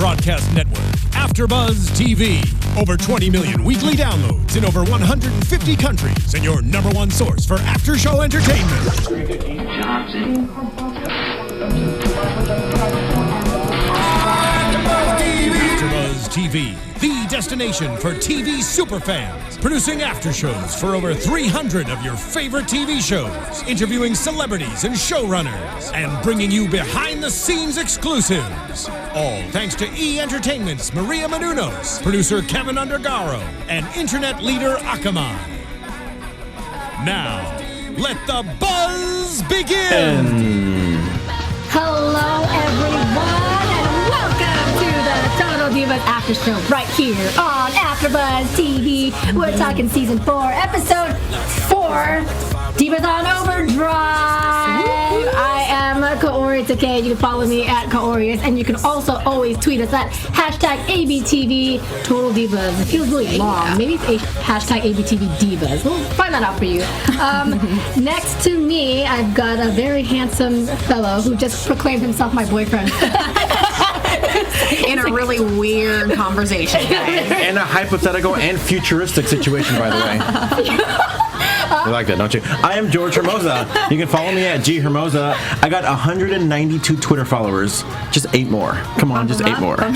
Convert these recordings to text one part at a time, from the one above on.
broadcast network, AFTERBUZZ TV. Over 20 million weekly downloads in over 150 countries, and your number one source for after-show entertainment. AFTERBUZZ TV, the destination for TV superfans, producing aftershows for over 300 of your favorite TV shows, interviewing celebrities and showrunners, and bringing you behind-the-scenes exclusives. All thanks to E! Entertainment's Maria Menounos, producer Kevin Undergaro, and internet leader Akamai. Now, let the buzz begin! Hello, everyone, and welcome to the Total Divas After Show right here on AFTERBUZZ TV. We're talking Season 4, Episode 4, Divas on Overdrive. I am Kaori Takee. You can follow me at Kaorius, and you can also always tweet us at #ABTV Total Divas. It feels really long. Maybe it's #ABTV Divas. We'll find that out for you. Next to me, I've got a very handsome fellow who just proclaimed himself my boyfriend. In a really weird conversation, guys. In a hypothetical and futuristic situation, by the way. You like that, don't you? I am George Hermoza. You can follow me at G Hermoza. I got 192 Twitter followers. Just 8 more. Come on, just 8 more. 8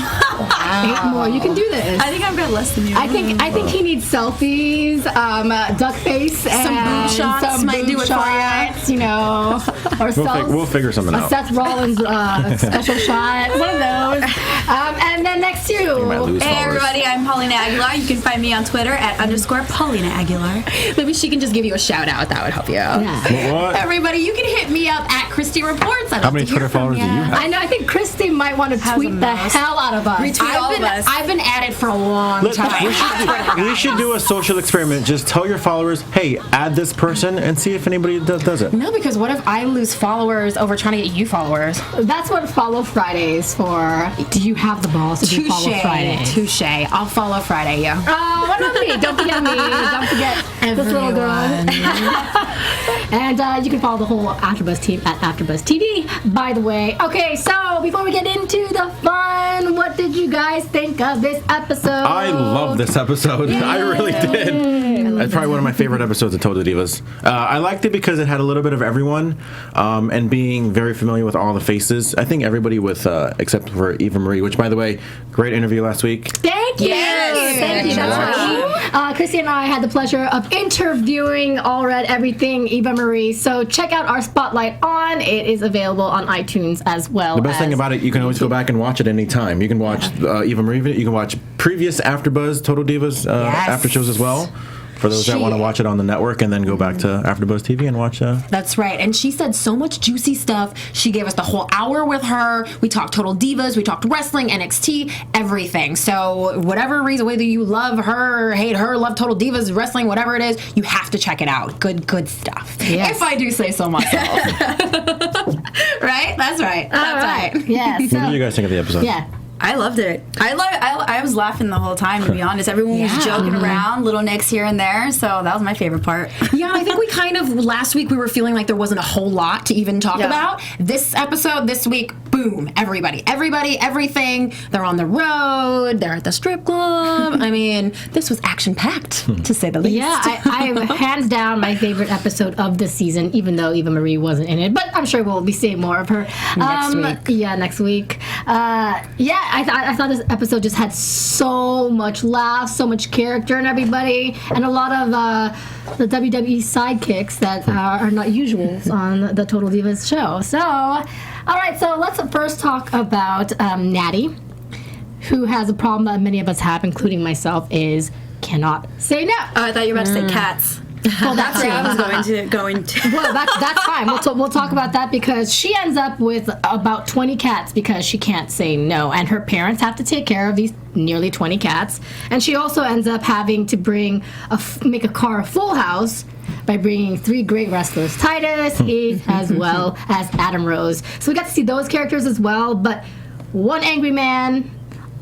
more. You can do this. I think I've got less than you. I think he needs selfies, duck face, and some boob shots. Some might do it shots, for you. You know, or we'll figure something out. Seth Rollins special shot, one of those. And then next to you. Hey everybody, I'm Paulina Aguilar. You can find me on Twitter at _Paulina Aguilar. Maybe she can just give you a shout out. That would help you out. Yeah. What? Everybody, you can hit me up at Christy Reports. How many Twitter followers do you have? I know. I think Christy might want to tweet the hell out of us. Retweet all of us. I've been at it for a long time. We should do a social experiment. Just tell your followers, hey, add this person, and see if anybody does it. No, because what if I lose followers over trying to get you followers? That's what Follow Friday is for. Do you have the balls to do Follow Friday? Touche. I'll follow Friday, yeah. What about me? Don't forget me. Don't forget this little girl. And you can follow the whole AfterBuzz team at AfterBuzz TV, by the way. Okay, so before we get into the fun, what did you guys think of this episode? I love this episode. Yay. I really did. It's probably one of my favorite episodes of Total Divas. I liked it because it had a little bit of everyone, and being very familiar with all the faces. I think everybody except for Eva Marie, which, by the way, great interview last week. Thank you. Yes. Thank you. That's right. Christy and I had the pleasure of interviewing All Red Everything Eva Marie. So check out our Spotlight on. It is available on iTunes as well. The best thing about it, you can always go back and watch it anytime. You can watch Eva Marie. You can watch previous AfterBuzz Total Divas after shows as well. For those that want to watch it on the network and then go back to AfterBuzz TV and watch. That's right. And she said so much juicy stuff. She gave us the whole hour with her. We talked Total Divas. We talked wrestling, NXT, everything. So whatever reason, whether you love her, hate her, love Total Divas, wrestling, whatever it is, you have to check it out. Good stuff. Yes. If I do say so myself. Right? That's right. That's right. Yeah. So, what did you guys think of the episode? Yeah. I loved it. I was laughing the whole time, to be honest. Everyone was joking around, little nicks here and there, so that was my favorite part. Yeah, I think we kind of, last week we were feeling like there wasn't a whole lot to even talk about. This episode, this week, boom, everybody, everything. They're on the road, they're at the strip club. I mean, this was action-packed, to say the least. Yeah, I hands down my favorite episode of the season, even though Eva Marie wasn't in it. But I'm sure we'll be seeing more of her next week. Yeah, next week. I thought this episode just had so much laughs, so much character in everybody, and a lot of the WWE sidekicks that are not usuals on the Total Divas show. So, all right, so let's first talk about Natty, who has a problem that many of us have, including myself, is cannot say no. Oh, I thought you were about to say cats. Well, that's where I was going to. Well, that's fine. We'll talk about that because she ends up with about 20 cats because she can't say no, and her parents have to take care of these nearly 20 cats, and she also ends up having to make a car a full house by bringing 3 great wrestlers, Titus, Heath, as well as Adam Rose. So we got to see those characters as well, but one angry man,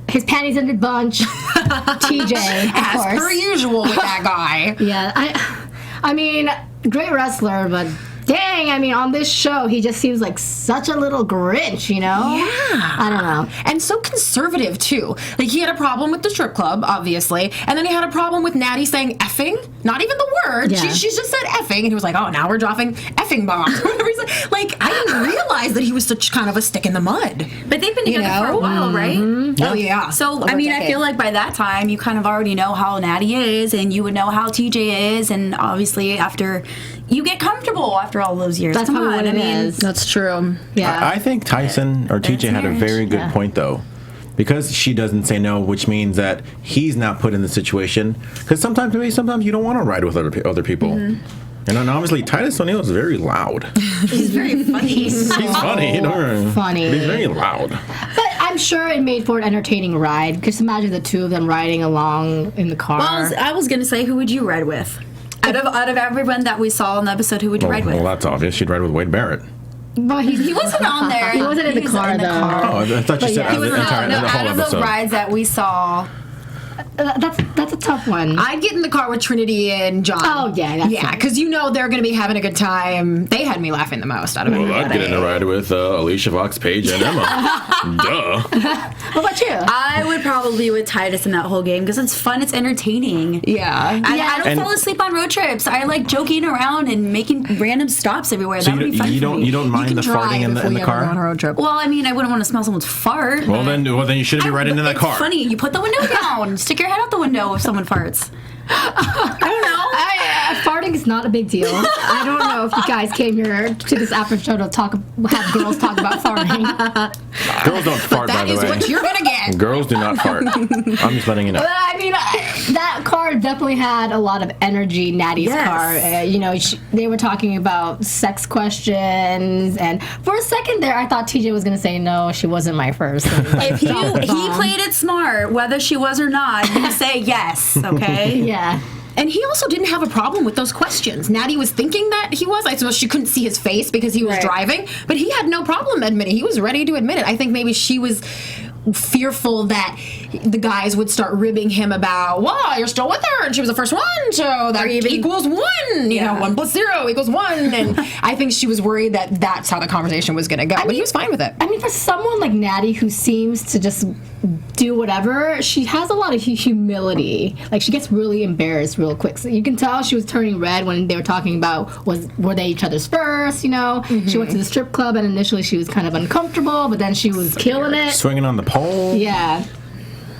his panties in a bunch, TJ, as per usual with that guy. Yeah, I mean, great wrestler, but dang, I mean, on this show, he just seems like such a little Grinch, you know? Yeah. I don't know. And so conservative, too. Like, he had a problem with the strip club, obviously, and then he had a problem with Natty saying effing. Not even the word. Yeah. She just said effing, and he was like, oh, now we're dropping effing bombs. Like, I didn't realize that he was such kind of a stick in the mud. But they've been together for a while, right? Oh, yeah. So, I mean, I feel like by that time, you kind of already know how Natty is, and you would know how TJ is, and obviously after... You get comfortable after all those years. That's probably what it is. That's true. Yeah. I think Tyson or TJ had a very good point, though. Because she doesn't say no, which means that he's not put in the situation. Because sometimes you don't want to ride with other people. And then obviously Titus O'Neil is very loud. He's very funny. He's funny. Funny. He's very loud. But I'm sure it made for an entertaining ride. Just imagine the two of them riding along in the car. Well, I was going to say, who would you ride with? Out of everyone that we saw in the episode, who would you ride with? Well, that's obvious. She'd ride with Wade Barrett. Well, He wasn't on there. He wasn't in the car, though. Oh, I thought you said yeah. out of the entire the whole out of the episode. rides that we saw. That's a tough one. I'd get in the car with Trinity and John. Oh, yeah, that's Yeah, it. because you know they're going to be having a good time. They had me laughing the most out of Well, everybody. I'd get in a ride with Alicia Fox, Paige, and Emma. Duh. What about you? I would probably be with Titus in that whole game because it's fun, it's entertaining. Yeah. I don't And- fall asleep on road trips. I like joking around and making random stops everywhere. So That would be fun you for me. don't mind the farting in the car? trip. Well, I mean, I wouldn't want to smell someone's fart. Well, then you shouldn't be riding in that It's car. funny. You put the window down. Stick your head out the window if someone farts. I don't know. Farting is not a big deal. I don't know if you guys came here to this after show to have girls talk about farting. Girls don't fart, by That the is way. what you're going to get. Girls do not fart. I'm just letting you know. But I mean, that car definitely had a lot of energy. Natty's Yes. car. They were talking about sex questions, and for a second there, I thought TJ was gonna say no, she wasn't my first. If he played it smart, whether she was or not, you say yes, okay? Yeah. And he also didn't have a problem with those questions. Natty was thinking that he was. I suppose she couldn't see his face because he was Right. driving, but he had no problem admitting. He was ready to admit it. I think maybe she was fearful that the guys would start ribbing him about, well, you're still with her, and she was the first one, so that equals 1. You know, 1 + 0 = 1. And I think she was worried that that's how the conversation was going to go. But he was fine with it. I mean, for someone like Natty who seems to just do whatever, she has a lot of humility. Like, she gets really embarrassed real quick. So you can tell she was turning red when they were talking about were they each other's first, you know? She went to the strip club, and initially she was kind of uncomfortable, but then she was killing it. Swinging on the pole. Yeah.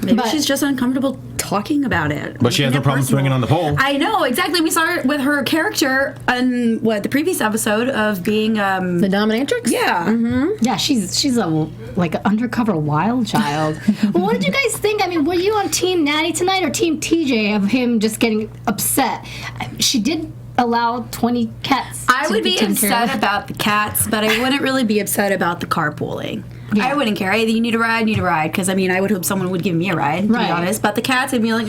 Maybe But- she's just uncomfortable talking about it. But she has no problem swinging on the pole. I know, exactly. We saw her with her character on, the previous episode of being, The dominatrix? yeah. Yeah, she's a like an undercover wild child. Well, what did you guys think? I mean, were you on Team Natty tonight or Team TJ of him just getting upset? She did allow 20 cats. I to would be taken care upset of. about the cats, but I wouldn't really be upset about the carpooling. Yeah. I wouldn't care. Either you need a ride, because I mean, I would hope someone would give me a ride, to Right. be honest. But the cats, I'd be like,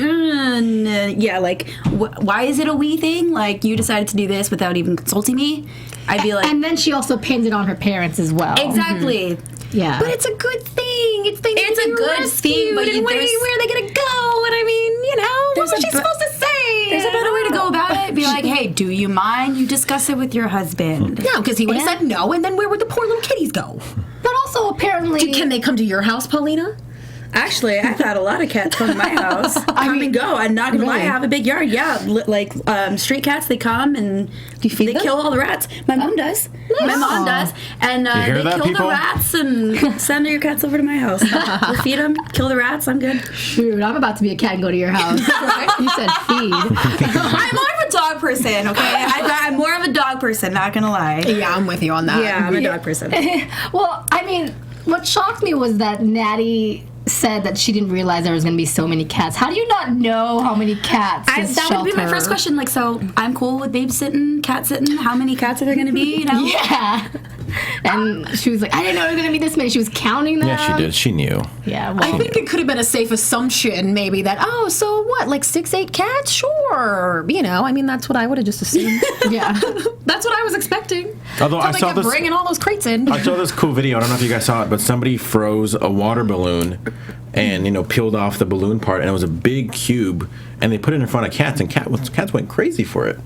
yeah, like, why is it a we thing? Like, you decided to do this without even consulting me? I'd be like, And then she also pinned it on her parents as well. exactly. Yeah. But it's a good thing. It's a good thing, but where are they going to go? And I mean, what was she supposed to say? There's a better way to go about it. Be like, hey, do you mind? You discuss it with your husband. No, because he would have Yeah. said no, and then where would the poor little kitties go? But also apparently Can they come to your house, Paulina? Actually, I've had a lot of cats come to my house. Come and go. I'm not gonna lie, I have a big yard. Yeah, street cats. They come and they kill all the rats. My mom does. My mom does, and hear they that, kill people? the rats and send your cats over to my house. We'll feed them, kill the rats. I'm good. Shoot, I'm about to be a cat and go to your house. You said feed. I'm more of a dog person. Okay, I'm more of a dog person. Not gonna lie. Yeah, I'm with you on that. Yeah, I'm a dog person. Well, I mean, what shocked me was that Natty said that she didn't realize there was going to be so many cats. How do you not know how many cats this That would be my shelter- first question. Like, so I'm cool with babysitting, cat sitting. How many cats are there going to be? You know? Yeah. And she was like, I didn't know there was going to be this many. She was counting them. Yeah, she did. She knew. Yeah, I well, think it could have been a safe assumption, maybe, that, oh, so what, like 6, 8 cats? Sure. I mean, that's what I would have just assumed. yeah. That's what I was expecting. Although I Until they saw kept this, bringing all those crates in. I saw this cool video. I don't know if you guys saw it, but somebody froze a water balloon and peeled off the balloon part, and it was a big cube, and they put it in front of cats, and cats went crazy for it.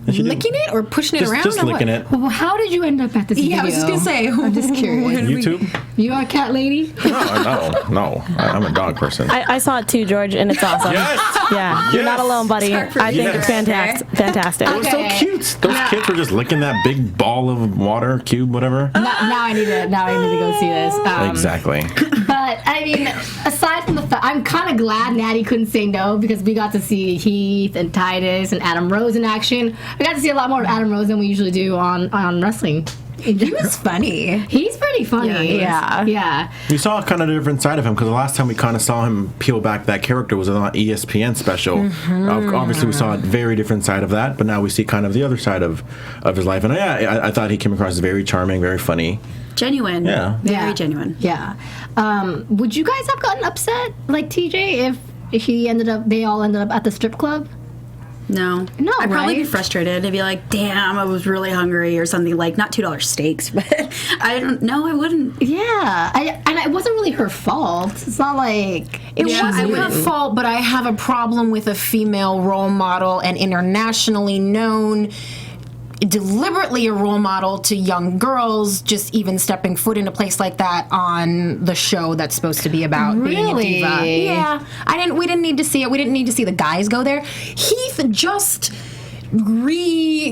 licking it or pushing it around? Just or ling what? it. Well, how did you end up at this video? Yeah, I was just gonna say. I'm just curious. YouTube? You are a cat lady? No. I'm a dog person. I saw it too, George, and it's awesome. Yes! Yeah, you're not alone, buddy. I think it's fantastic. It was so cute. Those kids were just licking that big ball of water, cube, whatever. Now I need to go see this. Exactly. But I mean, aside from the fact, I'm kind of glad Natty couldn't say no because we got to see Heath and Titus and Adam Rose in action. We got to see a lot more of Adam Rose than we usually do on wrestling. He was funny. He's pretty funny. Yeah. We saw kind of a different side of him because the last time we kind of saw him peel back that character was on ESPN special. Obviously, we saw a very different side of that, but now we see kind of the other side of his life. And I thought he came across as very charming, very funny. Genuine. Yeah. Very genuine. Yeah. Would you guys have gotten upset, like TJ, if they all ended up at the strip club? No. I'd probably be frustrated. I'd be like, damn, I was really hungry or something, like, not $2 steaks, but I wouldn't. Yeah. And it wasn't really her fault. It's not like... It wasn't her fault, but I have a problem with a female role model and internationally known, deliberately a role model to young girls, just even stepping foot in a place like that on the show that's supposed to be about being a diva. Yeah. We didn't need to see it. We didn't need to see the guys go there. Heath just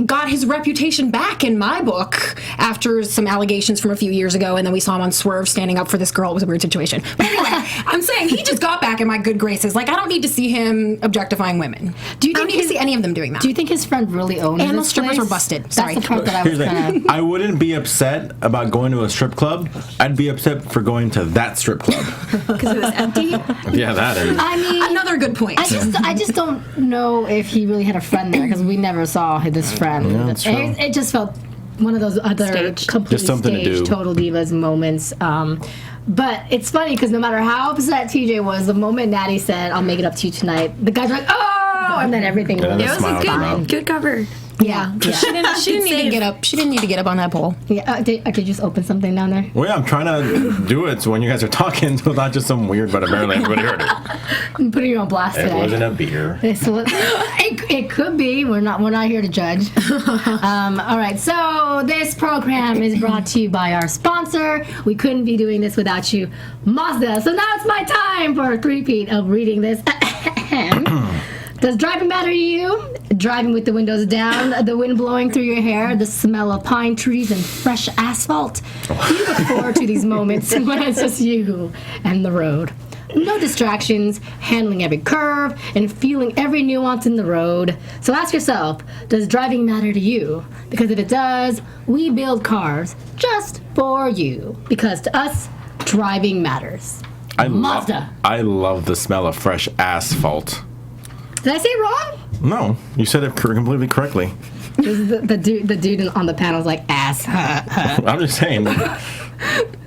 got his reputation back in my book after some allegations from a few years ago, and then we saw him on Swerve standing up for this girl. It was a weird situation. But anyway, I'm saying he just got back in my good graces. Like, I don't need to see him objectifying women. Do you need to see any of them doing that? Do you think his friend really owns And this the strippers place? were busted. That's Sorry. the part that I was kind of... I wouldn't be upset about going to a strip club. I'd be upset for going to that strip club. Because it was empty? Yeah, that is. I mean... Another good point. I just don't know if he really had a friend there because we never saw this friend. Yeah, that's true. It just felt one of those other completely Just something to staged do. Total Divas moments. But it's funny because no matter how upset TJ was, the moment Natty said, "I'll make it up to you tonight," the guys were like, "Oh!" and then everything Yeah, was the smile came out. Good cover. Yeah. She didn't need to get up. She didn't need to get up on that pole. Yeah. Did you just open something down there? Well, yeah, I'm trying to do it so when you guys are talking, so not just some weird, but apparently everybody heard it. I'm putting you on blast It today. wasn't a beer. So it could be. We're not here to judge. All right. So this program is brought to you by our sponsor. We couldn't be doing this without you, Mazda. So now it's my time for a three-peat of reading this. Does driving matter to you? Driving with the windows down, the wind blowing through your hair, the smell of pine trees and fresh asphalt. You look forward to these moments when it's just you and the road. No distractions, handling every curve, and feeling every nuance in the road. So ask yourself, does driving matter to you? Because if it does, we build cars just for you. Because to us, driving matters. Mazda. I love the smell of fresh asphalt. Did I say it wrong? No, you said it completely correctly. The dude on the panel was like, ass. I'm just saying.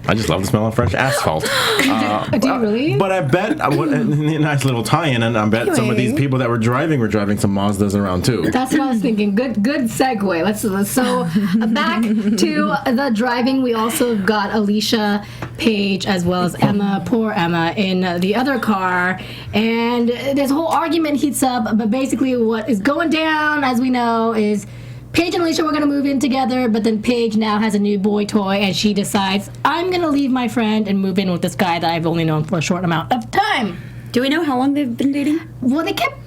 I just love the smell of fresh asphalt. Do you really? But I bet, a nice little tie-in, and I bet some of these people that were driving some Mazdas around too. That's what I was thinking. Good segue. So back to the driving. We also got Alicia, Paige, as well as Emma, poor Emma, in the other car. And there's a whole argument heats up, but basically what is going down, as we know, is Paige and Alicia were going to move in together, but then Paige now has a new boy toy, and she decides, I'm going to leave my friend and move in with this guy that I've only known for a short amount of time. Do we know how long they've been dating? Well, they kept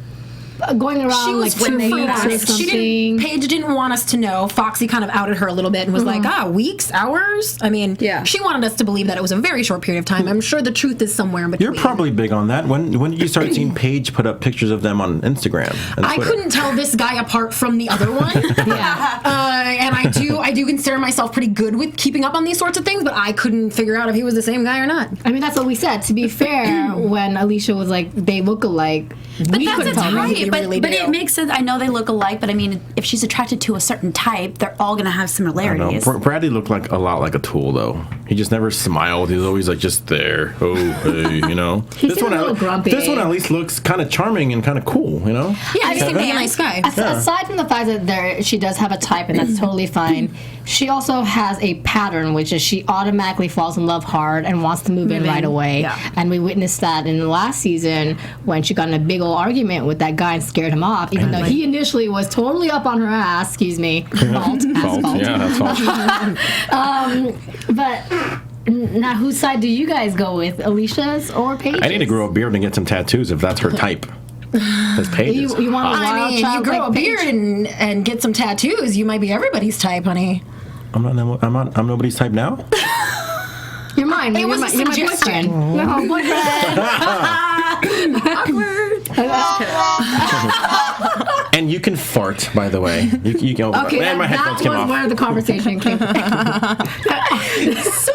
going around She was like 2 weeks or something. Paige didn't want us to know. Foxy kind of outed her a little bit and was like, weeks, hours? I mean, Yeah. She wanted us to believe that it was a very short period of time. I'm sure the truth is somewhere in between. You're probably big on that. When did you start seeing Paige put up pictures of them on Instagram and I Twitter? couldn't tell this guy apart from the other one. And I do consider myself pretty good with keeping up on these sorts of things, but I couldn't figure out if he was the same guy or not. I mean, that's what we said. To be fair, when Alicia was like, they look alike, But we that's couldn't a tell. type. They But really it do. makes sense. I know they look alike, but I mean, if she's attracted to a certain type, they're all going to have I don't know. similarities. Bradley looked like a lot like a tool, though. He just never smiled. He was always like just there. Oh, hey, you know. He's a little grumpy. This one at least looks kind of charming and kind of cool, you know. Yeah, I think he's a nice guy. Aside from the fact that she does have a type, and that's totally fine, she also has a pattern, which is she automatically falls in love hard and wants to move in right away. Yeah. And we witnessed that in the last season when she got in a big old argument with that guy and scared him off, even though he initially was totally up on her ass. Excuse me. Fault. Yeah, that's fault. But now, whose side do you guys go with, Alicia's or Paige's? I need to grow a beard and get some tattoos if that's her type. That's Paige's. You want a wild child? You grow like a beard and get some tattoos, you might be everybody's type, honey. I'm nobody's type now. You're mine. It was a suggestion. No, boyfriend. Awkward. And you can fart, by the way. You can. Okay, man, my headphones came that was off. where the conversation came from. So,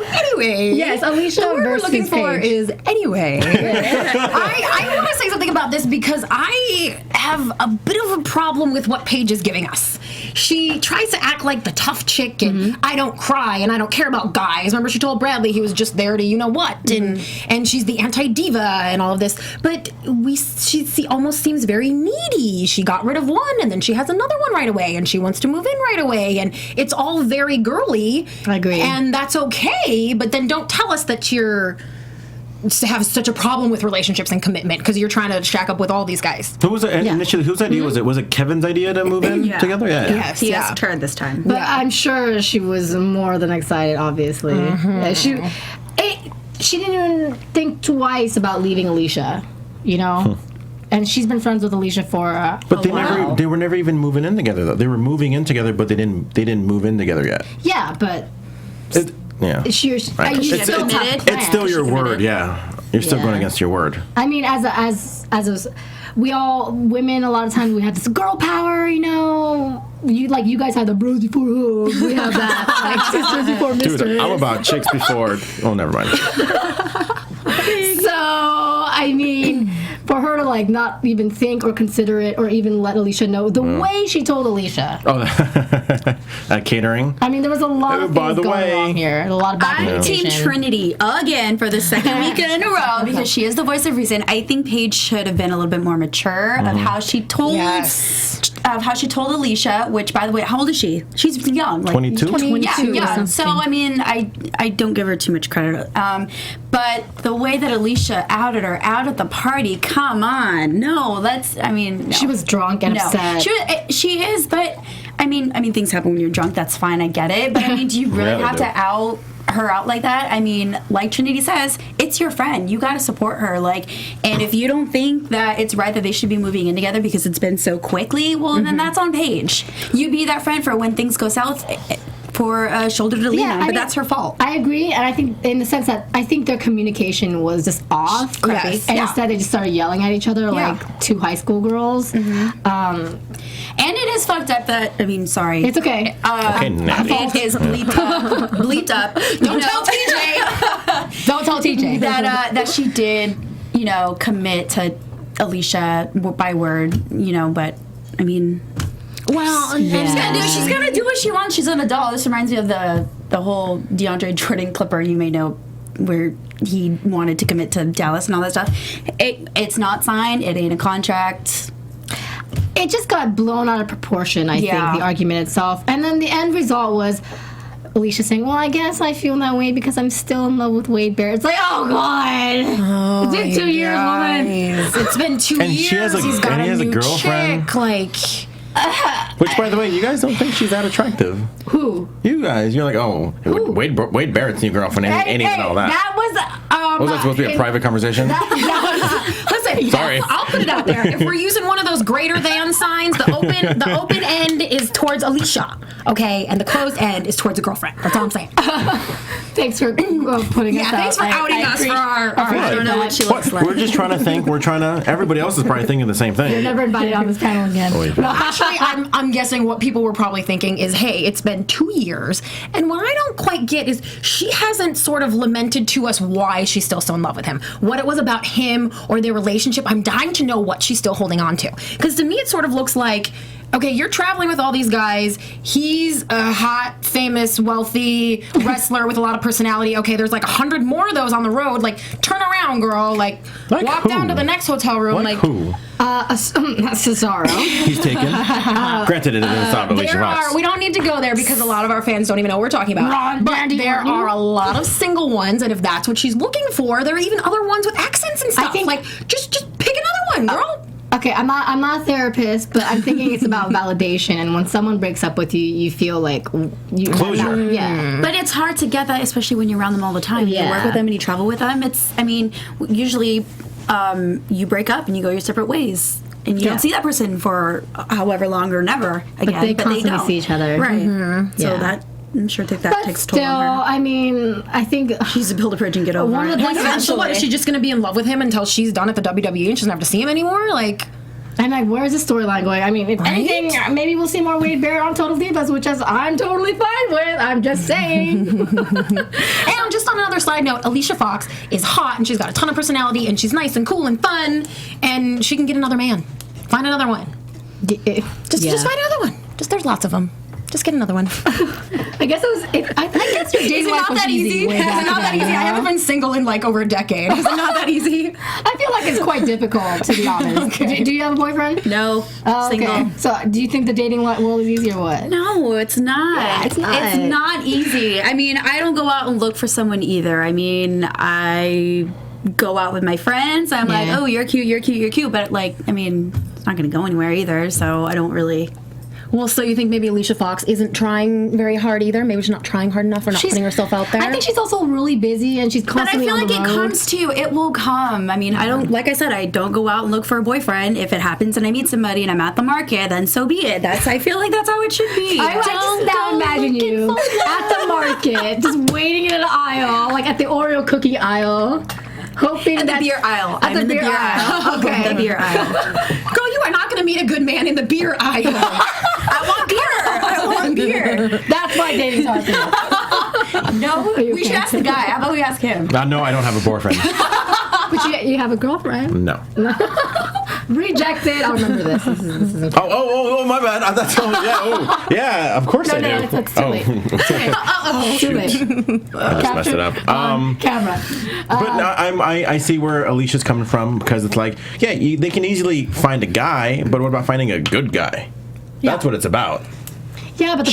anyway. Yes, Alicia the word we're versus looking for Paige. is anyway. I want to say something about this because I have a bit of a problem with what Paige is giving us. She tries to act like the tough chick and I don't cry and I don't care about guys. Remember she told Bradley he was just there to you know what and she's the anti-diva and all of this. But she almost seems very needy. She got rid of one and then she has another one right away and she wants to move in right away and it's all very girly. I agree. And that's okay, but then don't tell us that you're to have such a problem with relationships and commitment because you're trying to shack up with all these guys. Who was it initially? Whose idea was it? Was it Kevin's idea to move in together? Yeah. Yes, he asked her this time. But I'm sure she was more than excited, obviously. Yeah, she didn't even think twice about leaving Alicia, you know? And she's been friends with Alicia for But they were never even moving in together though. They were moving in together, but they didn't move in together yet. Yeah, but yeah. it's still your word, yeah. You're still going against your word. I mean, women, a lot of times we have this girl power, you know. You guys have the bros before hoes. We have that, like sisters before misters. Dude, I'm about chicks before. Oh, never mind. So, I mean, for her to not even think or consider it or even let Alicia know the way she told Alicia. Oh, catering. I mean, there was a lot of things going wrong here. A lot of bad I'm Team Trinity again for the second weekend in a row because she is the voice of reason. I think Paige should have been a little bit more mature of how she told Alicia. Which, by the way, how old is she? She's young, 22. 22. Yeah. So I mean, I don't give her too much credit. But the way that Alicia outed her out at the party, come on, no, no. She was drunk and upset. She is, but I mean, things happen when you're drunk. That's fine. I get it. But I mean, do you really have to out her out like that? I mean, like Trinity says, it's your friend. You got to support her. And if you don't think that it's right that they should be moving in together because it's been so quickly, well, then that's on Paige. You be that friend for when things go south. For a shoulder to lean on, but that's her fault. I agree, and I think in the sense that I think their communication was just off, and instead they just started yelling at each other like two high school girls. And it is fucked up that sorry, it's okay. It is bleeped up. Don't tell TJ. Don't tell TJ that she did, commit to Alicia by word, but I mean. Well, she's gonna do what she wants. She's an adult. This reminds me of the whole DeAndre Jordan clipper you may know, where he wanted to commit to Dallas and all that stuff. It's not signed. It ain't a contract. It just got blown out of proportion. I think the argument itself, and then the end result was Alicia saying, "Well, I guess I feel that way because I'm still in love with Wade Barrett." It's like, oh god, it's been 2 years, woman. It's been 2 years. He has a girlfriend. Chick, Which, by the way, you guys don't think she's that attractive? Who? You guys. You're like, oh, Wade Barrett's new girlfriend ain't even all that. That was. Was that supposed to be a private conversation? Listen, sorry. I'll put it out there. If we're using one of those greater than signs, the open end is towards Alicia, okay, and the closed end is towards a girlfriend. That's all I'm saying. Thanks for putting us out. Thanks for outing us for our I don't know what she looks like. We're just trying to think. Everybody else is probably thinking the same thing. You're never invited on this panel again. No, actually, I'm guessing what people were probably thinking is, hey, it's been 2 years, and what I don't quite get is she hasn't sort of lamented to us why she's still so in love with him, what it was about him or their relationship. I'm dying to know what she's still holding on to, because to me it sort of looks like okay, you're traveling with all these guys. He's a hot, famous, wealthy wrestler with a lot of personality. Okay, there's like 100 more of those on the road. Like, turn around, girl. Like walk who? down to the next hotel room. Like who? Cesaro. He's taken. Granted, it is not Alicia Fox. We don't need to go there because a lot of our fans don't even know what we're talking about. But there are a lot of single ones, and if that's what she's looking for, there are even other ones with accents and stuff. I think, like, just pick another one, girl. Okay, I'm not a therapist, but I'm thinking it's about validation. And when someone breaks up with you, you feel like you closure. Yeah, but it's hard to get that, especially when you're around them all the time. Yeah. You work with them and you travel with them. Usually you break up and you go your separate ways. And you don't see that person for however long or never again. But they constantly don't see each other. Right. Mm-hmm. So Yeah. that, I'm sure that But takes a toll still, on her. I mean, I think She's to build a bridge and get over One it. of the things- And so what, is she just going to be in love with him until she's done at the WWE and she doesn't have to see him anymore? Like... I'm like, where's the storyline going? I mean, if anything, maybe we'll see more Wade Barrett on Total Divas, which I'm totally fine with. I'm just saying. And just on another side note, Alicia Fox is hot and she's got a ton of personality and she's nice and cool and fun and she can get another man. Find another one. Just find another one. Just there's lots of them. Just get another one. I guess it was. I guess your dating Is it life not was that easy? Is way it back not that then, easy? I huh? haven't been single in like over a decade. Is it not that easy? I feel like it's quite difficult, to be honest. Do you have a boyfriend? No. Oh, okay. Single. So, do you think the dating world is easy or what? No, it's not. Yeah, it's not. It's not easy. I mean, I don't go out and look for someone either. I mean, I go out with my friends. I'm like, oh, you're cute, you're cute, you're cute. But, like, I mean, it's not going to go anywhere either, so I don't really... Well, so you think maybe Alicia Fox isn't trying very hard either? Maybe she's not trying hard enough or not putting herself out there? I think she's also really busy and she's But I constantly feel on like the it road. comes to you. It will come. I mean, I don't, like I said, I don't go out and look for a boyfriend. If it happens and I meet somebody and I'm at the market, then so be it. I feel like that's how it should be. I just now imagine you at the market, just waiting in an aisle, like at the Oreo cookie aisle, hoping At the that beer aisle. At the beer aisle. Okay. The beer aisle. Girl, you are not going to meet a good man in the beer aisle. I want beer. I want beer. That's why dating's hard for you. No, we should ask the guy. How about we ask him? No, I don't have a boyfriend. But you have a girlfriend. No. Rejected. I'll remember this. This is Oh, my bad. Yeah, of course I do. It's too late. Too late. I just messed it up. Camera. But no, I see where Alicia's coming from because it's like, yeah, they can easily find a guy, but what about finding a good guy? That's what it's about. Yeah, but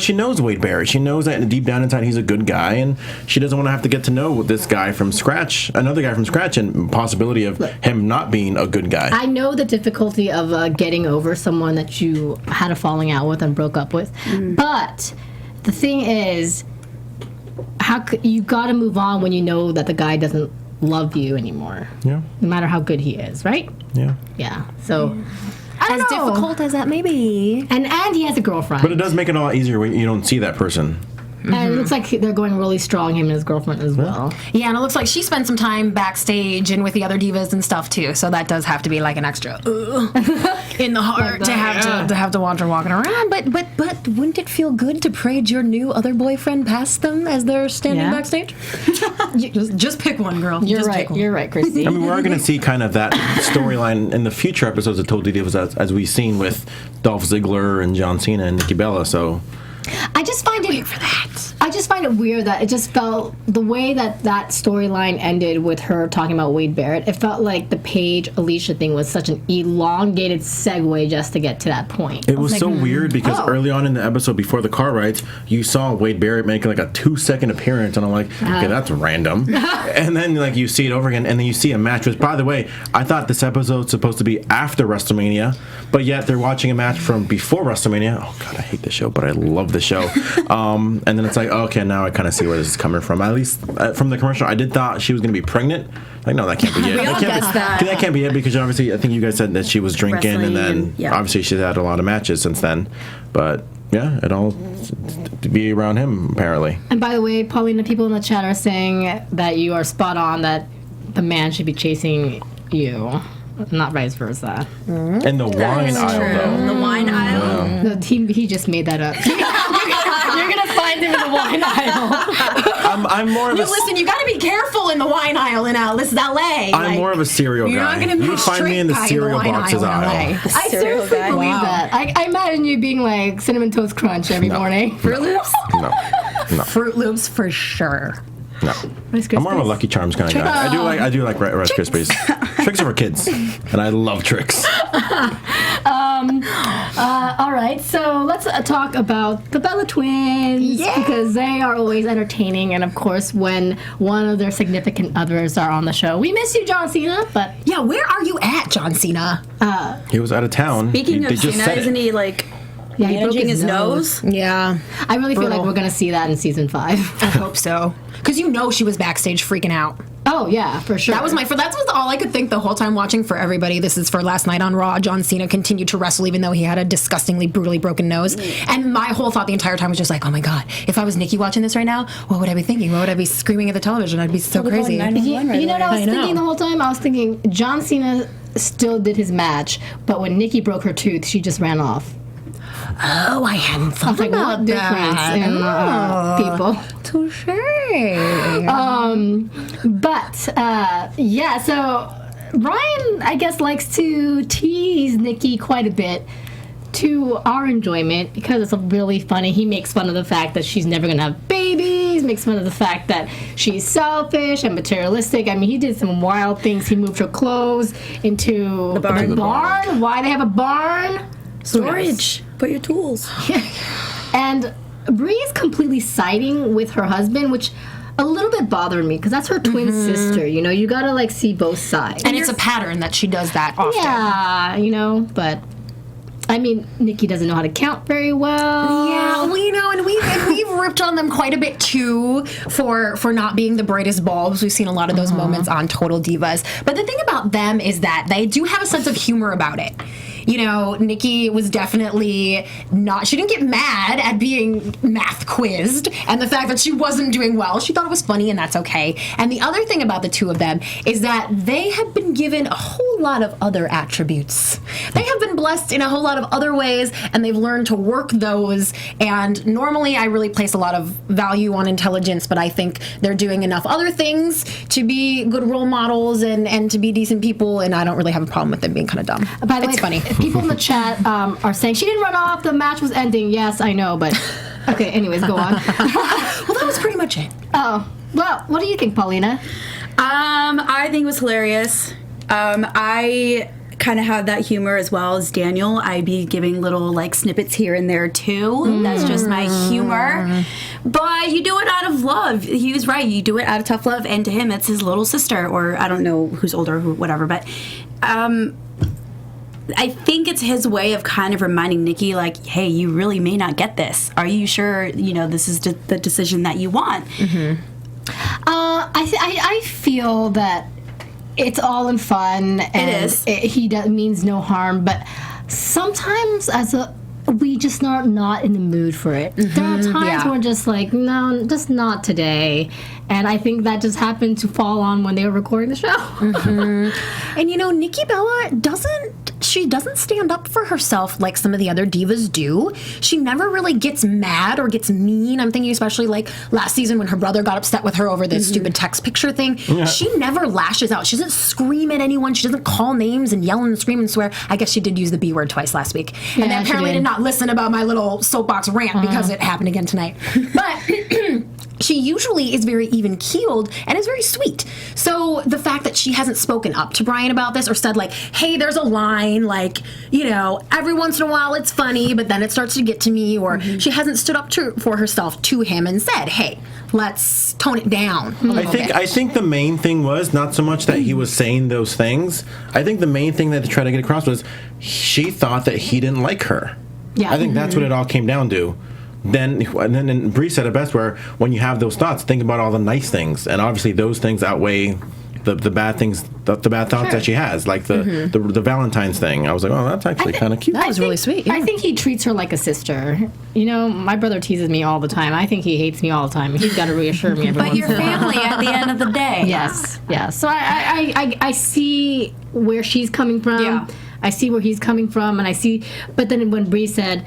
She knows Wade Barrett. She knows that deep down inside he's a good guy, and she doesn't want to have to get to know this guy from scratch, another guy from scratch, and possibility of him not being a good guy. I know the difficulty of getting over someone that you had a falling out with and broke up with, but the thing is, you got to move on when you know that the guy doesn't love you anymore. Yeah. No matter how good he is, right? Yeah. Yeah. So. As difficult as that may be. And he has a girlfriend. But it does make it a lot easier when you don't see that person. And it looks like they're going really strong, him and his girlfriend as well. Yeah, and it looks like she spent some time backstage and with the other divas and stuff too. So that does have to be like an extra in the heart to have to watch her walking around. But wouldn't it feel good to parade your new other boyfriend past them as they're standing backstage? just pick one, girl. You're just right. Pick one. You're right, Christy. I mean, we are going to see kind of that storyline in the future episodes of Total Divas as we've seen with Dolph Ziggler and John Cena and Nikki Bella. So I just find it for that. I just find it weird that it just felt the way that storyline ended with her talking about Wade Barrett. It felt like the Paige Alicia thing was such an elongated segue just to get to that point. it was so weird because early on in the episode before the car rides, you saw Wade Barrett make like a 2-second appearance, and I'm like, okay, that's random. And then like you see it over again, and then you see a match. Which, by the way, I thought this episode's supposed to be after WrestleMania, but yet they're watching a match from before WrestleMania. Oh God, I hate this show, but I love the show. And then it's like, okay, now I kind of see where this is coming from. At least from the commercial, I did thought she was going to be pregnant. Like, no, that can't be it. We all guessed that. That can't be it because obviously, I think you guys said that she was drinking, and then Wrestling, yeah. obviously she's had a lot of matches since then. But yeah, it all to be around him apparently. And by the way, Paulina, people in the chat are saying that you are spot on, that the man should be chasing you, not vice versa. And the wine aisle, though. The wine aisle. No, he just made that up. You're gonna find find him in the wine aisle. I'm more of a. Listen, you got to be careful in the wine aisle in LA. I'm more of a cereal guy. You're not going to You find me in the cereal boxes aisle. I seriously believe that. I imagine you being like Cinnamon Toast Crunch every morning. Fruit Loops? No. Fruit Loops for sure. No. I'm more of a Lucky Charms kind of guy. I do like Rice Krispies. Tricks are for kids, and I love tricks. All right, so let's talk about the Bella twins because they are always entertaining, and of course, when one of their significant others are on the show, we miss you, John Cena. But yeah, where are you at, John Cena? He was out of town. Speaking of Cena, isn't he like managing his nose? Yeah, I really feel like we're gonna see that in season 5. I hope so, because she was backstage freaking out. Oh yeah, for sure. That was all I could think the whole time watching. For everybody, this is for last night on Raw. John Cena continued to wrestle even though he had a disgustingly, brutally broken nose. And my whole thought the entire time was just like, oh my god, if I was Nikki watching this right now, what would I be thinking? What would I be screaming at the television? I'd be so crazy. You know what I was thinking the whole time? I was thinking John Cena still did his match, but when Nikki broke her tooth, she just ran off. Oh, I hadn't thought about difference in people. Touche. So Ryan, I guess, likes to tease Nikki quite a bit to our enjoyment because it's really funny. He makes fun of the fact that she's never going to have babies, makes fun of the fact that she's selfish and materialistic. I mean, he did some wild things. He moved her clothes into the barn. Why they have a barn? Storage. Put your tools. And Bree is completely siding with her husband, which a little bit bothered me because that's her twin sister. You know, you gotta like see both sides. And it's a pattern that she does that often. Yeah, you know, but I mean, Nikki doesn't know how to count very well. Yeah, well, you know, and we've ripped on them quite a bit too for not being the brightest bulbs. We've seen a lot of those moments on Total Divas. But the thing about them is that they do have a sense of humor about it. You know, Nikki was definitely she didn't get mad at being math quizzed and the fact that she wasn't doing well. She thought it was funny, and that's okay. And the other thing about the two of them is that they have been given a whole lot of other attributes. They have been blessed in a whole lot of other ways, and they've learned to work those. And normally I really place a lot of value on intelligence, but I think they're doing enough other things to be good role models and to be decent people, and I don't really have a problem with them being kind of dumb. By the way, it's funny. People in the chat are saying she didn't run off, the match was ending. Yes, I know, but okay, anyways, go on. Well, that was pretty much it. Oh, well, what do you think, Paulina? I think it was hilarious. I kind of have that humor as well as Daniel. I'd be giving little like snippets here and there too. That's just my humor. But you do it out of love. He was right. You do it out of tough love, and to him, it's his little sister, or I don't know who's older, whatever. But I think it's his way of kind of reminding Nikki, like, hey, you really may not get this. Are you sure, you know, this is the decision that you want? I feel that it's all in fun. And he means no harm, but sometimes we just are not in the mood for it. There are times where we're just like, no, just not today. And I think that just happened to fall on when they were recording the show. And you know, Nikki Bella doesn't stand up for herself like some of the other divas do. She never really gets mad or gets mean. I'm thinking especially like last season when her brother got upset with her over the stupid text picture thing. Yeah. She never lashes out. She doesn't scream at anyone. She doesn't call names and yell and scream and swear. I guess she did use the B word twice last week. Yeah, and then apparently did not listen about my little soapbox rant because it happened again tonight. But she usually is very even-keeled and is very sweet. So the fact that she hasn't spoken up to Brian about this or said, like, hey, there's a line, like, you know, every once in a while it's funny, but then it starts to get to me, or she hasn't stood up for herself to him and said, hey, let's tone it down a little bit. I think the main thing was not so much that he was saying those things. I think the main thing that they tried to get across was she thought that he didn't like her. Yeah. I think that's what it all came down to. Then Bree said it best, where when you have those thoughts, think about all the nice things, and obviously those things outweigh the bad things, the bad thoughts that she has, like the Valentine's thing. I was like, oh, that's actually kind of cute. That was really sweet. Yeah. I think he treats her like a sister. You know, my brother teases me all the time. I think he hates me all the time. He's got to reassure me every But you're family at the end of the day. Yes. So I see where she's coming from. Yeah. I see where he's coming from, and I see. But then when Bree said,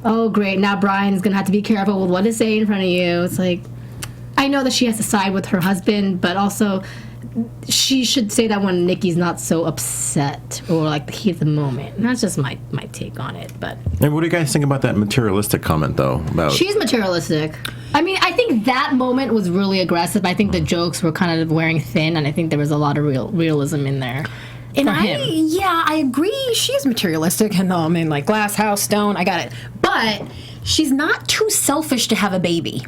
oh great, now Brian's gonna have to be careful with what to say in front of you. It's like, I know that she has to side with her husband, but also she should say that when Nikki's not so upset or like the heat of the moment. And that's just my take on it. But And what do you guys think about that materialistic comment though? About she's materialistic. I mean, I think that moment was really aggressive. I think the jokes were kind of wearing thin, and I think there was a lot of realism in there. And for him. I agree. She is materialistic, and I mean, like glass house, stone. I got it. But she's not too selfish to have a baby.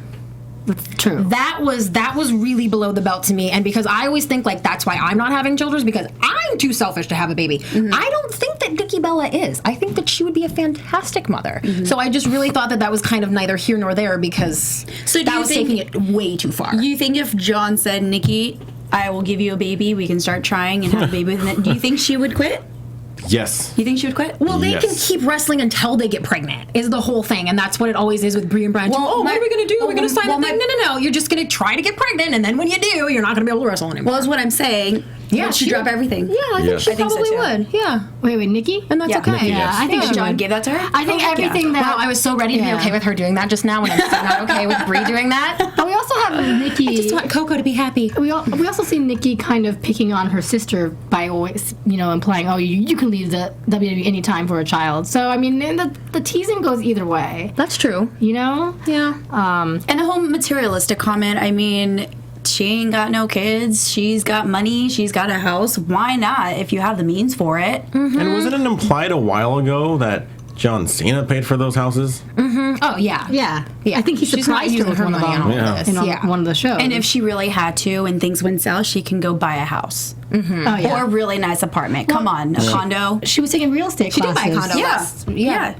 True. That was really below the belt to me, and because I always think like that's why I'm not having children, because I'm too selfish to have a baby. I don't think that Nikki Bella is. I think that she would be a fantastic mother. So I just really thought that was kind of neither here nor there, because that was taking it way too far. You think if John said, Nikki, I will give you a baby, we can start trying and have a baby with it, do you think she would quit? Yes. You think she would quit? Well, they Yes. can keep wrestling until they get pregnant, is the whole thing. And that's what it always is with Brie and Brian. Well, what are we going to do? We're going to sign well, a thing? No. You're just going to try to get pregnant, and then when you do, you're not going to be able to wrestle anymore. Well, that's what I'm saying. Yeah, Would she drop everything? Yeah, I Yes. think I she think so, probably too. would. Yeah. Wait, Nikki? And that's Yeah. okay. Nikki, yes. I think If she John would. gave that to her? I think everything that... Wow, I was so ready to be okay with her doing that just now, when I'm so not okay with Brie doing that. But we also have Nikki... I just want Coco to be happy. We also see Nikki kind of picking on her sister by always, implying, oh, you can leave the WWE anytime for a child. So, I mean, the teasing goes either way. That's true. Yeah. And the whole materialistic comment, I mean, she ain't got no kids. She's got money. She's got a house. Why not if you have the means for it? And wasn't it implied a while ago that John Cena paid for those houses? Oh, yeah. Yeah. I think he She's not surprised her using with her one of money on them all this. in Yeah. one of the shows. And if she really had to and things went south, she can go buy a house. oh, yeah. Or a really nice apartment. Come on, a condo. She was taking real estate She did classes. buy a condo. Yeah.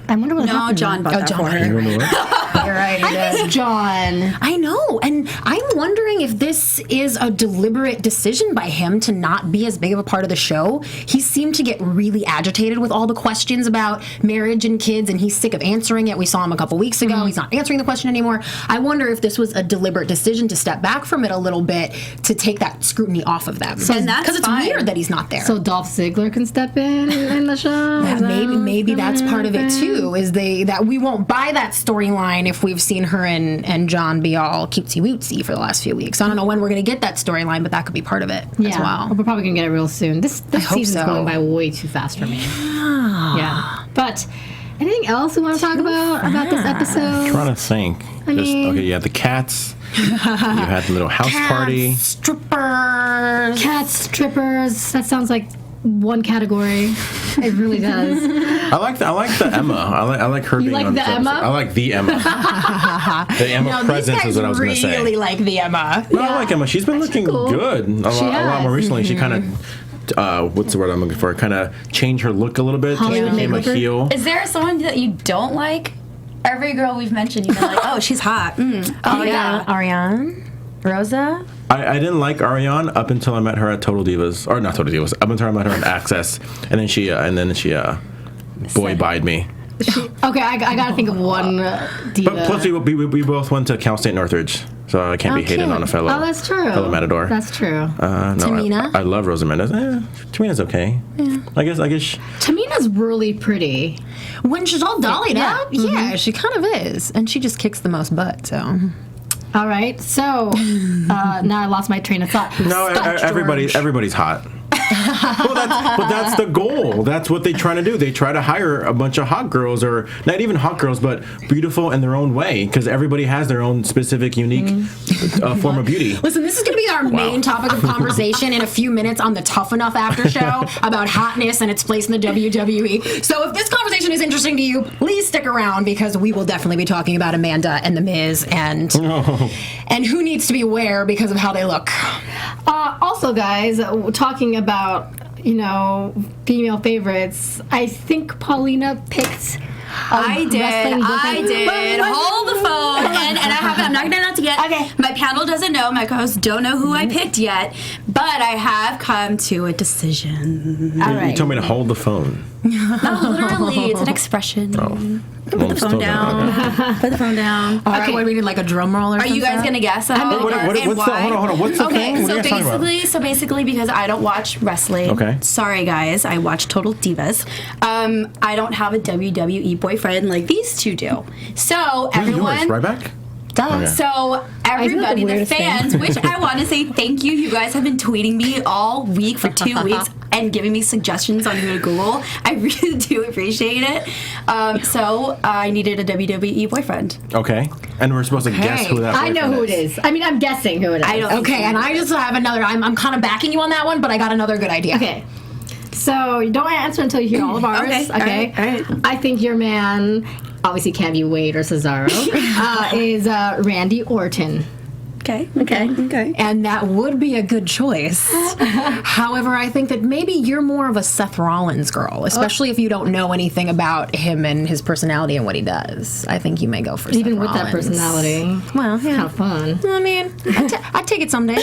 I wonder what No, happened. John bought that John for bought her. You remember what? You're right. I miss John. I know, and I'm wondering if this is a deliberate decision by him to not be as big of a part of the show. He seemed to get really agitated with all the questions about marriage and kids, and he's sick of answering it. We saw him a couple weeks ago. He's not answering the question anymore. I wonder if this was a deliberate decision to step back from it a little bit to take that scrutiny off of them. And that's because it's fine. weird that he's not there. So Dolph Ziggler can step in the show? Yeah, Is that maybe what's that's gonna part of it happen? too. Is that we won't buy that storyline if we've seen her and John be all cutesy wootsy for the last few weeks. I don't know when we're going to get that storyline, but that could be part of it as well. We're probably gonna get it real soon. This hope season's so. going by way too fast for me. Yeah. But anything else we want to talk about this episode? Trying to think. mean- Okay, you had the cats. You had the little house party. Strippers. Cats, strippers. That sounds like one category. It really does. I like the Emma. I like her being like on the this episode. Emma? I like the Emma. The Emma No, presence these guys is what I was going to say. really like the Emma. No, I like Emma. She's been looking cool. good a lot more has. recently. She kind of, what's the word I'm looking for? Kind of changed her look a little bit. Hollywood She became a makeover? heel. Is there someone that you don't like? Every girl we've mentioned, you've been like, oh, she's hot. Oh, yeah. Ariane, Rosa. I didn't like Ariane up until I met her at Total Divas, or not Total Divas. Up until I met her in Access, and then she boy buyed me. Okay, I gotta think of one diva. But plus we both went to Cal State Northridge, so I can't be hated on a fellow. Oh, that's true. Fellow Matador. That's true. No, Tamina? I love Rosa Mendez. Tamina's okay. Yeah. I guess. Tamina's really pretty. When she's all dollied Yeah. up, yeah, she kind of is, and she just kicks the most butt. So All right, so now I lost my train of thought. No, Stop, George. everybody's hot. But that's the goal. That's what they try to do. They try to hire a bunch of hot girls, or not even hot girls, but beautiful in their own way, because everybody has their own specific, unique form of beauty. listen, this is going to be our main topic of conversation in a few minutes on the Tough Enough after show about hotness and its place in the WWE. So if this conversation is interesting to you, please stick around, because we will definitely be talking about Amanda and The Miz and who needs to be where because of how they look. Also, guys, talking about, female favorites, I think Paulina picked I did. wrestling I did. Hold the phone. And I haven't. I'm not going to announce it yet. Okay. My panel doesn't know. My co-hosts don't know who I picked yet. But I have come to a decision. All You right. told me to hold the phone. No, literally. It's an expression. Put the phone down. Put the phone down. All right, what, we need like a drum roll or something? Are you guys gonna guess? Hold on. What's the thing? What are you talking about? So basically, because I don't watch wrestling. Okay. Sorry, guys. I watch Total Divas. I don't have a WWE boyfriend like these two do. So everyone. Yours, right back? Okay. So everybody, the fans, which I want to say thank you. You guys have been tweeting me all week for 2 weeks and giving me suggestions on who to Google. I really do appreciate it. So I needed a WWE boyfriend. Okay. And we're supposed to guess who that boyfriend is. I know who it is. I mean, I'm guessing who it is. I don't Okay, and I just have another. I'm kind of backing you on that one, but I got another good idea. Okay. So you don't answer until you hear all of ours. Okay. All right. I think your man, obviously can't be Wade or Cesaro, is Randy Orton. Okay. And that would be a good choice. However, I think that maybe you're more of a Seth Rollins girl, especially if you don't know anything about him and his personality and what he does. I think you may go for Even Seth with that Rollins. personality. Well, yeah. Kind of fun. I mean, I'd take it someday.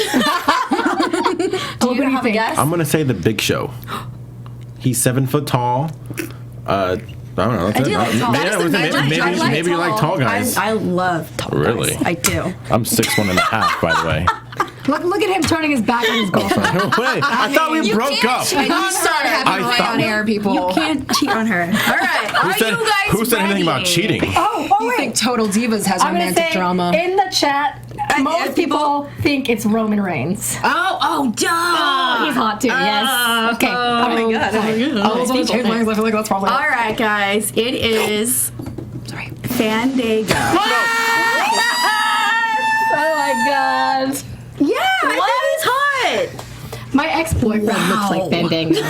Do you have a guess? I'm going to say the Big Show. He's 7 foot tall. I don't know. I do like tall guys. Maybe you like tall guys. I love tall guys. Really? I do. I'm 6'1.5", by the way. Look at him turning his back on his girlfriend. Wait, I thought we broke up. You start having right on air, people. You can't cheat on her. All right. Who said anything about cheating? Oh, You think Total Divas has I'm gonna romantic say drama? in the chat, most people think it's Roman Reigns. Oh, duh! Oh, he's hot too. Yes. Okay. Oh my god. I feel like that's probably. All right, guys. It is. Sorry. Fandango. Oh my god. Yeah, I think he's hot. My ex-boyfriend looks like Fandango.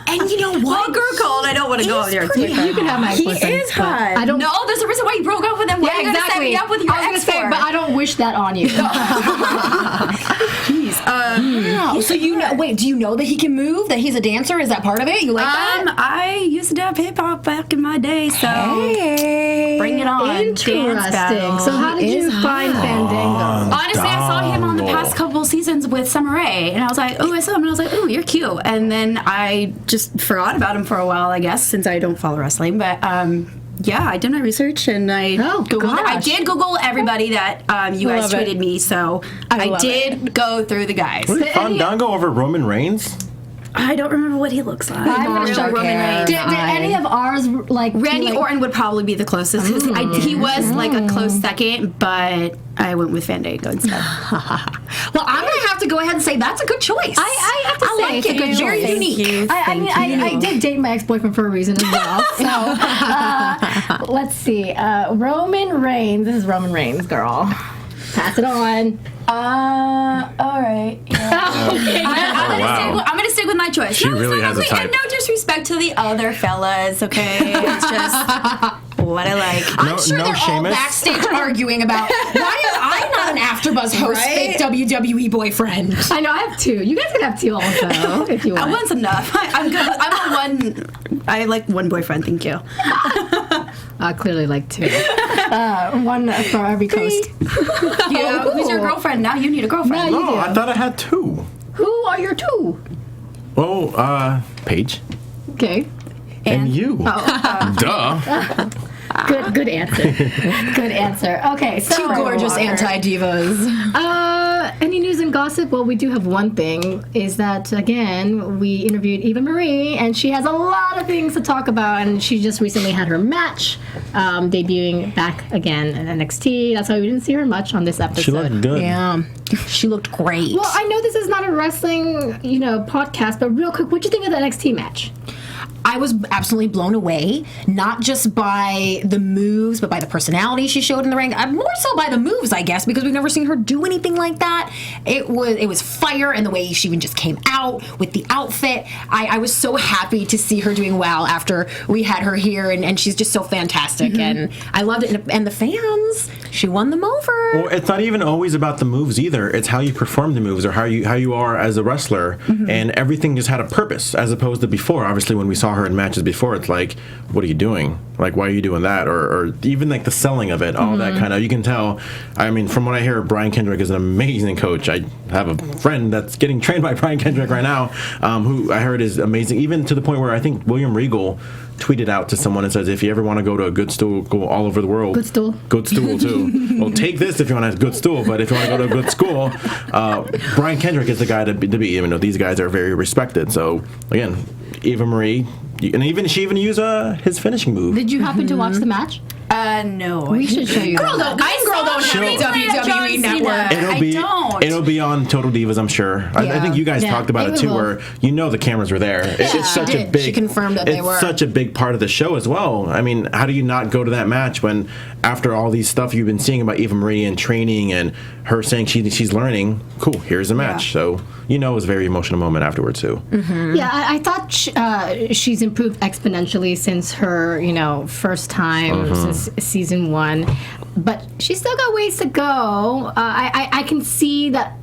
And you know what? Well, girl called. I don't want to go over there. You can have my ex-boyfriend. He is hot. I don't. No, there's a reason why you broke up with him. Why are you going to set me up with your I was ex gonna say, but I don't wish that on you. Jeez. Wow. So you know? Wait, do you know that he can move? That he's a dancer? Is that part of it? You like that? I used to dab hip hop back in my day, so Hey. bring it on. Interesting. Dance battle. So how did you find Fandango? Honestly, I saw him on the past couple seasons with Summer Rae, and I was like, I saw him, and I was like, you're cute. And then I just forgot about him for a while, I guess, since I don't follow wrestling. But yeah, I did my research, and I Googled it. I did Google everybody that you guys Love it. tweeted me, so I did go through the guys. What is Fandango over Roman Reigns? I don't remember what he looks like. I'm gonna show Roman Reigns. Did any of ours like Randy Orton would probably be the closest. 'Cause he was like a close second, but I went with Fandango instead. Well, I'm gonna have to go ahead and say that's a good choice. I have to say like it's a it. good Very choice. unique. I did date my ex-boyfriend for a reason as well. So let's see. Roman Reigns. This is Roman Reigns, girl. Pass it on. All right. Yeah. Okay. I'm gonna stick with my choice. She really has a honestly, type. And no disrespect to the other fellas, okay? It's just what I like. I'm sure they're all Sheamus? backstage arguing about why am I not an AfterBuzz host, fake WWE boyfriend? I know I have two. You guys can have two also if you want. One's enough. I'm good. I'm a one. I like one boyfriend. Thank you. I clearly like two. One for every coast. Yeah. Who's your girlfriend? Now you need a girlfriend. Now you No, do. I thought I had 2. Who are your two? Oh, Paige. Okay. And you. Duh. Good answer. Good answer. Okay, so Two gorgeous anti-divas. Any news and gossip? Well, we do have one thing. Is that again we interviewed Eva Marie, and she has a lot of things to talk about. And she just recently had her match, debuting back again at NXT. That's why we didn't see her much on this episode. She looked good. Yeah, she looked great. Well, I know this is not a wrestling, podcast, but real quick, what'd you think of the NXT match? I was absolutely blown away, not just by the moves, but by the personality she showed in the ring. More so by the moves, I guess, because we've never seen her do anything like that. It was fire, and the way she even just came out with the outfit. I was so happy to see her doing well after we had her here, and she's just so fantastic, and I loved it. And the fans, she won them over. Well, it's not even always about the moves either. It's how you perform the moves or how you are as a wrestler, and everything just had a purpose as opposed to before. Obviously, when we saw her in matches before, it's like, what are you doing? Like, why are you doing that? Or even like the selling of it, all that kind of, you can tell. I mean, from what I hear, Brian Kendrick is an amazing coach. I have a friend that's getting trained by Brian Kendrick right now, who I heard is amazing, even to the point where I think William Regal tweeted out to someone and says, if you ever want to go to a good stool, go all over the world. Good stool. Good stool, too. Well, take this if you want to have a good stool, but if you want to go to a good school, Brian Kendrick is the guy to be, even though these guys are very respected. So, again, Eva Marie, and she even used his finishing move. Did you happen to watch the match? No. We should show you. Girl don't have a WWE network. It'll be on Total Divas, I'm sure. I think you guys talked about it too, where the cameras were there. It's such a big. She confirmed that they were. It's such a big part of the show as well. I mean, how do you not go to that match when after all these stuff you've been seeing about Eva Marie and training and her saying she's learning? Cool, here's a match. So it was a very emotional moment afterwards too. Mm-hmm. Yeah, I thought she's improved exponentially since her first time since season 1, but she's still got ways to go. I can see that.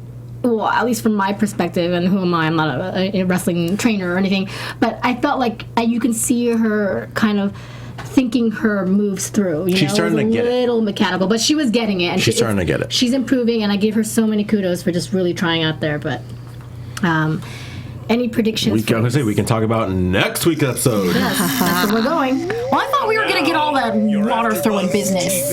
Well, at least from my perspective, and who am I? I'm not a wrestling trainer or anything, but I felt like you can see her kind of thinking her moves through. She's starting to get it. A little mechanical, but she was getting it. And she's starting to get it. She's improving, and I give her so many kudos for just really trying out there. But any predictions? We can talk about next week's episode. Yes, that's where we're going. Well, I thought we were going to get all that water throwing business.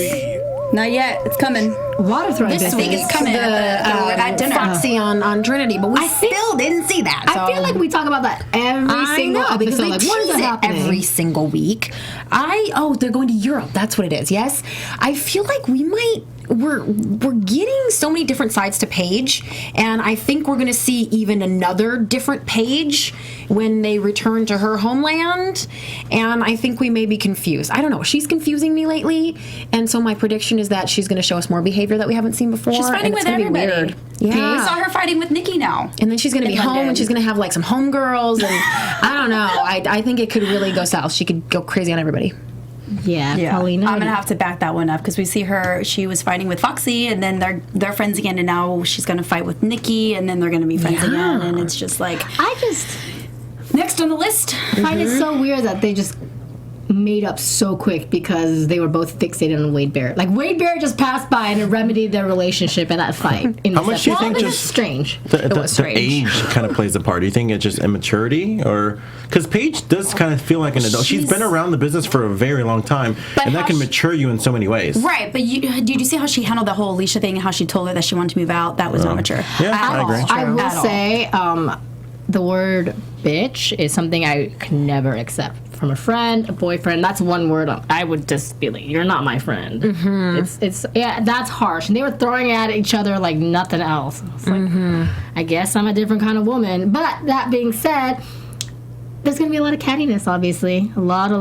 Not yet. It's coming. Water throwing This business. week is coming. At dinner. Foxy on Trinity, but we still didn't see that. So. I feel like we talk about that every single episode. Because they like, tease what is happening? every single week. They're going to Europe. That's what it is. Yes, I feel like we're getting so many different sides to Paige, and I think we're going to see even another different Paige when they return to her homeland, and I think we may be confused. I don't know. She's confusing me lately, and so my prediction is that she's going to show us more behavior that we haven't seen before. She's fighting with everybody. Weird. Yeah. We saw her fighting with Nikki now. And then she's going to be home, London. and she's going to have like some homegirls, and I don't know. I think it could really go south. She could go crazy on everybody. Yeah, Paulina. I'm gonna have to back that one up because we see her. She was fighting with Foxy, and then they're friends again, and now she's gonna fight with Nikki, and then they're gonna be friends again, and it's just like next on the list. I find it so weird that they just made up so quick because they were both fixated on Wade Barrett. Like Wade Barrett just passed by and it remedied their relationship in that fight. How much do you think just strange? The age kind of plays a part? Do you think it's just immaturity, or because Paige does kind of feel like an adult? She's been around the business for a very long time, and that can mature you in so many ways. Right, but did you see how she handled the whole Alicia thing and how she told her that she wanted to move out? That was not mature. Yeah, I agree. I will say the word bitch is something I could never accept from a friend, a boyfriend. That's one word I would just be like, you're not my friend. It's that's harsh. And they were throwing at each other like nothing else. It's like, I guess I'm a different kind of woman. But that being said, there's going to be a lot of cattiness, obviously. A lot.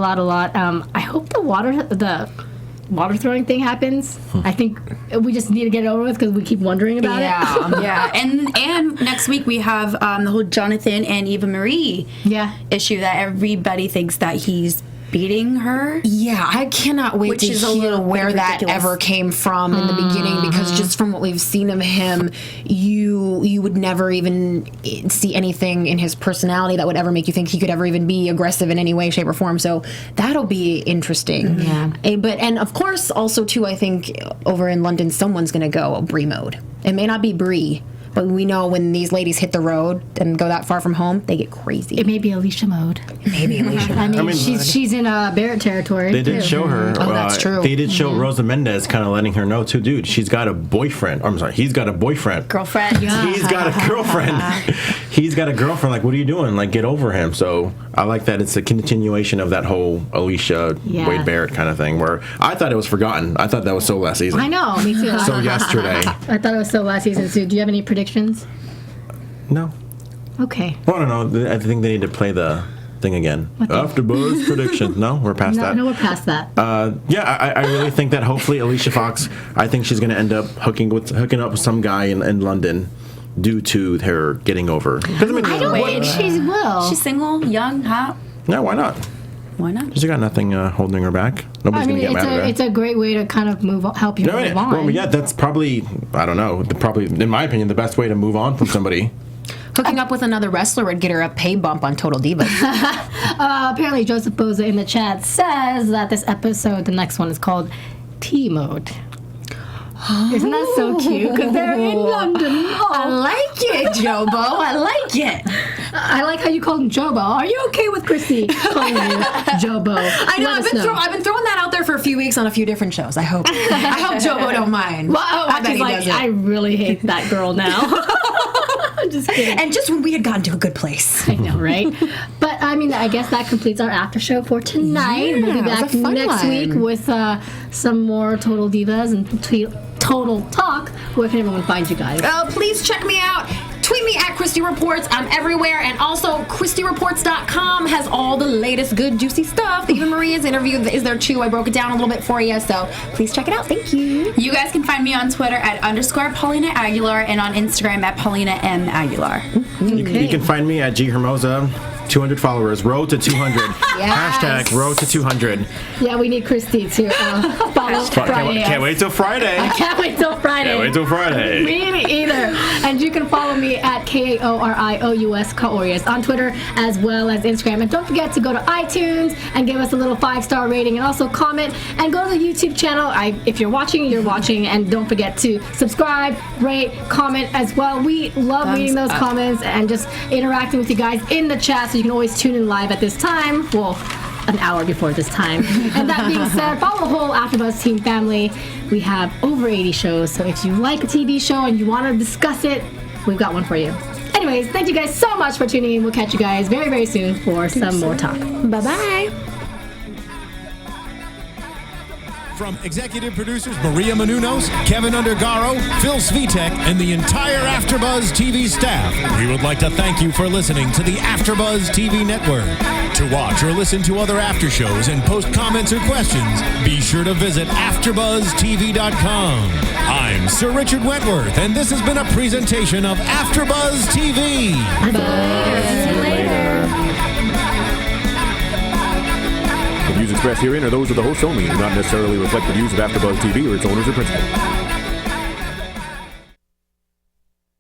I hope the water throwing thing happens. I think we just need to get it over with because we keep wondering about it. Yeah. And next week we have the whole Jonathan and Eva Marie issue that everybody thinks that he's beating her. Yeah, I cannot wait to hear where that ever came from in the beginning, because just from what we've seen of him, you would never even see anything in his personality that would ever make you think he could ever even be aggressive in any way, shape, or form. So that'll be interesting. Yeah. And of course, also too, I think over in London, someone's going to go Brie mode. It may not be Brie, but we know when these ladies hit the road and go that far from home, they get crazy. It may be Alicia mode. I mean, she's in Barrett territory. They did show her. Oh, that's true. They did show Rosa Mendez kind of letting her know too, dude, she's got a boyfriend. I'm sorry, he's got a boyfriend. Girlfriend. He's got a girlfriend. He's got a girlfriend. Like, what are you doing? Like, get over him. So I like that it's a continuation of that whole Alicia Wade Barrett kind of thing, where I thought it was forgotten. I thought that was so last season. I know, me too. So yesterday. I thought it was so last season too. Do you have any predictions? No. Okay. Well, I don't know. I think they need to play the thing again. AFTERBUZZ predictions. No, we're past that. No, we're past that. I really think that hopefully Alicia Fox, I think she's going to end up hooking up with some guy in London due to her getting over. I don't think she will. She's single, young, hot. No, why not? Why not? She's got nothing holding her back. Nobody's going to get mad at her. It's a great way to kind of help you move on. Well, yeah, that's probably, I don't know, probably, in my opinion, the best way to move on from somebody. Hooking up with another wrestler would get her a pay bump on Total Divas. Apparently, Joseph Boza in the chat says that this episode, the next one, is called T-Mode. Isn't that so cute? Because they're in London. I like it, Jobo. I like it. I like how you called him Jobo. Are you okay with Christy calling you Jobo? I know. I've been throwing that out there for a few weeks on a few different shows. I hope Jobo don't mind. Well, I bet he doesn't. I really hate that girl now. I'm just kidding. And just when we had gotten to a good place. I know, right? But I mean, I guess that completes our after show for tonight. Yeah, we'll be back next week with some more Total Divas and Total Talk. Where can everyone find you guys? Oh, please check me out. Tweet me at Christy Reports. I'm everywhere. And also, ChristyReports.com has all the latest good, juicy stuff. Eva Maria's interview is there too. I broke it down a little bit for you. So please check it out. Thank you. You guys can find me on Twitter at _Paulina Aguilar and on Instagram at Paulina M. Aguilar. Okay. You can find me at G Hermoza. 200 followers. Road to 200. Yes. Hashtag Road to 200. Yeah, we need Christy to follow Friday. Can't wait till Friday. I can't wait till Friday. Can't wait till Friday. Me either. And you can follow me at KAORIOUS Kaorius on Twitter as well as Instagram. And don't forget to go to iTunes and give us a little 5-star rating and also comment and go to the YouTube channel. If you're watching, you're watching. And don't forget to subscribe, rate, comment as well. We love reading those comments and just interacting with you guys in the chat. So you can always tune in live at this time. Well, an hour before this time. And that being said, follow the whole AfterBuzz team family. We have over 80 shows, so if you like a TV show and you want to discuss it, we've got one for you. Anyways, thank you guys so much for tuning in. We'll catch you guys very, very soon for some more talk. Bye-bye. From executive producers Maria Menounos, Kevin Undergaro, Phil Svitek, and the entire AfterBuzz TV staff, we would like to thank you for listening to the AfterBuzz TV network. To watch or listen to other after shows and post comments or questions, be sure to visit AfterBuzzTV.com. I'm Sir Richard Wentworth, and this has been a presentation of AfterBuzz TV. The views expressed herein are those of the hosts only and do not necessarily reflect the views of AfterBuzz TV or its owners or principals.